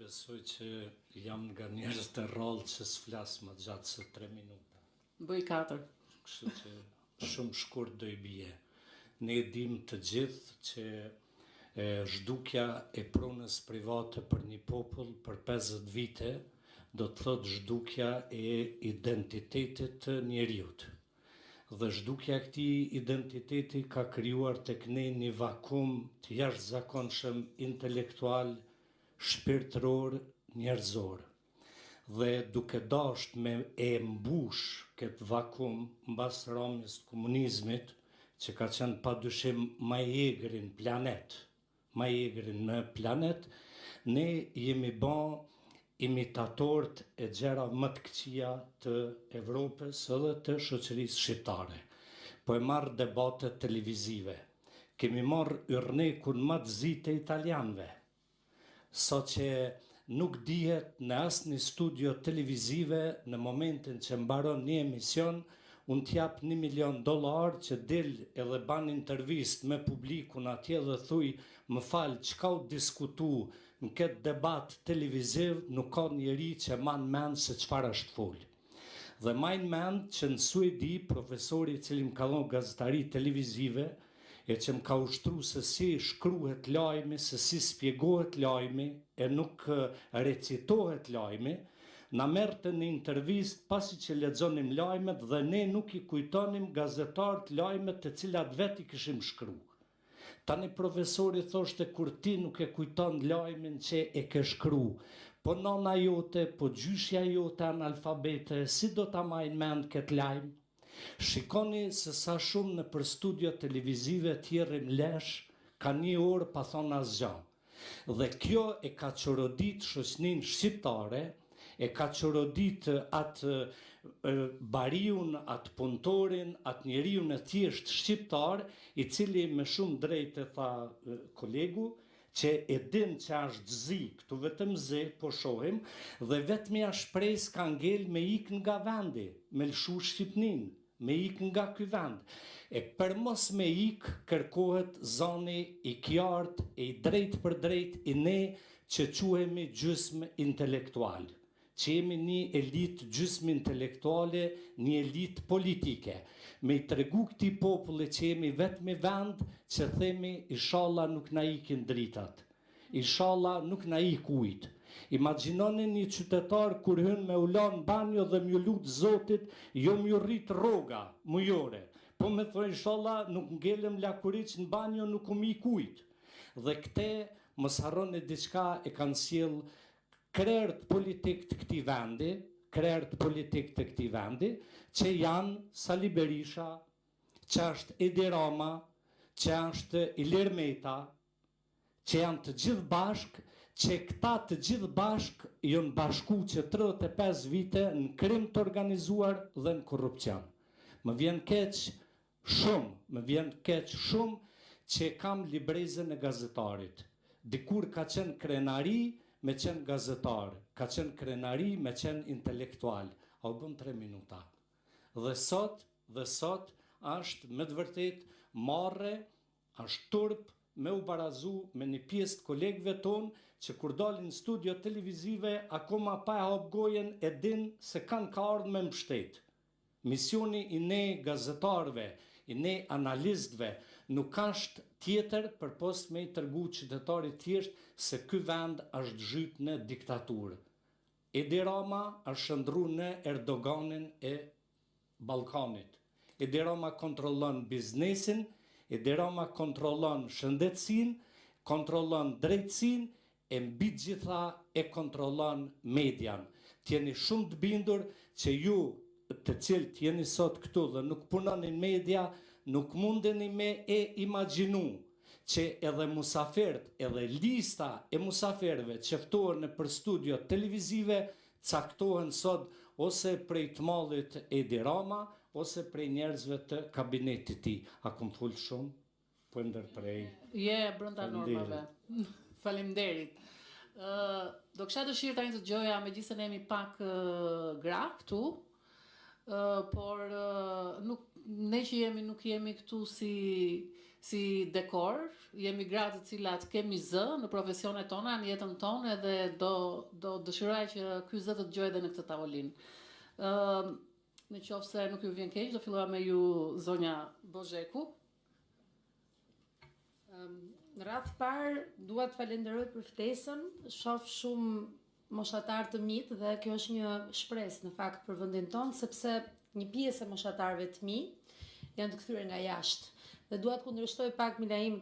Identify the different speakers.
Speaker 1: Besoj që jam nga njerëz të rrallë që s'flas më gjatë se 3 minuta.
Speaker 2: Bëj 4.
Speaker 1: Kështu që shumë shkurt do I bie. Ne dim të gjithë që zhdukja e pronës private për një popull për 50 vite do të thotë zhdukja e identitetit të njeriut. Dhe zhdukja e këtij identiteti ka krijuar tek ne një vakum të jashtëzakonshëm intelektual, shpirtëror, njerëzor. Dhe duke dashur me e mbush këtë vakum mbas rromjes të komunizmit, që ka qenë padyshim më I egri në planet, ne jemi bën imitatorët e gjëra më të këqija të Evropës edhe të shoqërisë shqiptare. Po e marr debatet televizive. Kemi marr yrnekun më të zi të italianëve. So që nuk dihet në asnjë studio televizive në momentin që mbaron një emision, unë t'jap $1 milion që del edhe ban intervistë me publikun atje dhe thuj, më fal, çka u diskutu në këtë debat televiziv, nuk ka njeri që man mend se çfarë është fol. Dhe majnë mend që në Suedi, profesori I cili më ka dhënë gazetari televizive, e që më ka ushtru se si shkruhet lajmi, se si spjegohet lajmi, e nuk recitohet lajmi, na merrte në intervistë pasi që lexonim lajmet dhe ne nuk I kujtonim gazetarët lajmet të cilat vetë I kishim shkruar. Tani profesori thoshte kur ti nuk e kujton lajmin që e ke shkruar, po nona jote, po gjyshja jote analfabete, si do ta majnë mend këtë lajm? Shikoni se sa shumë në për studio televizive tjerrim lesh, ka 1 orë pa thonë asgjë. Dhe kjo e ka çorodit shoqërinë shqiptare, e ka çorodit atë bariun, atë punëtorin, atë njeriu në thjesht shqiptar, I cili me shumë drejtë tha kolegu, që e din që është zi, këtu vetëm zi, po shohim, dhe vetmja shpresë ka ngel me ik nga vendi, me lshu Shqipnin, me ik nga ky vend. E për mos me ik, kërkohet zoni I qartë, I drejt për drejt, I ne që quhemi gjysmë intelektual, që jemi një elitë gjysmë intelektuale, një elitë politike, me I tregu këtij populli që jemi vetëm vend që themi inshallah nuk na ikin dritat, inshallah nuk na ik ujit. Imagjinoni një qytetar kur hyn me ulan banjo dhe m'ju lut Zotit, jo m'ju rrit rroga mujore, po me thoj inshallah nuk ngelem lakuriç në banjo, nuk mi ik ujit. Dhe këte, mos harroni diçka e kanë sjell krerët politik të këtij vendi, që janë Sali Berisha, që është Edi Rama, që është Ilir Meta, që janë të gjithë bashk, që këta të gjithë bashk janë bashku që 35 vite në krim të organizuar dhe në korrupsion. Më vjen keq shumë që kam librezën e gazetarit. Dikur ka qenë krenari me qenë gazetar, ka qenë krenari me qenë intelektual. A u bën 3 minuta. Dhe sot është me të vërtet marrë, është turp me u barazu me një pjesë të kolegëve tonë që kur dalin në studio televizive akoma pa e hap gojen e din se kanë ka ardhur me mbështet. Misioni I ne gazetarëve, I ne analistëve nuk është tjetër përpos me I tregu qytetarit thjesht se ky vend është zhyt në diktaturë. Edi Rama është shndru në Erdoganin e Ballkanit. Edi Rama kontrollon biznesin, Edi Rama kontrollon shëndetësinë, kontrollon drejtësinë, e mbi gjitha e kontrollon median. T'jeni shumë të bindur që ju të cilët jeni sot këtu dhe nuk punoni në media, nuk mundeni me e imagjinu që edhe musafirët, edhe lista e musafirëve që ftohen në për studio televizive, caktohen sot ose prej të mallit Edi Rama, ose prej njerëzve të kabinetit tij. A kum fol shumë? Po ndërprej.
Speaker 2: Je brenda normave. Faleminderit. Do kisha dëshirë tani të dëgjoja, megjithëse ne jemi pak gra këtu, por ne që jemi nuk jemi këtu si dekor, jemi gra të cilat kemi zë në profesionet tona, në jetën tonë edhe do dëshiroj që ky zë të dëgjoj edhe në këtë tavolinë. Në qoftë se nuk ju vjen keq, do filloja me ju zonja Bozheku.
Speaker 3: Në radhë parë, dua të falenderoj për ftesën, shoh shumë moshatar të mit dhe kjo është një shpresë në fakt për vendin tonë, sepse një pjesë e moshatarëve të mi janë të kthyer nga jashtë. Dhe dua të kundërshtoj pak Milaim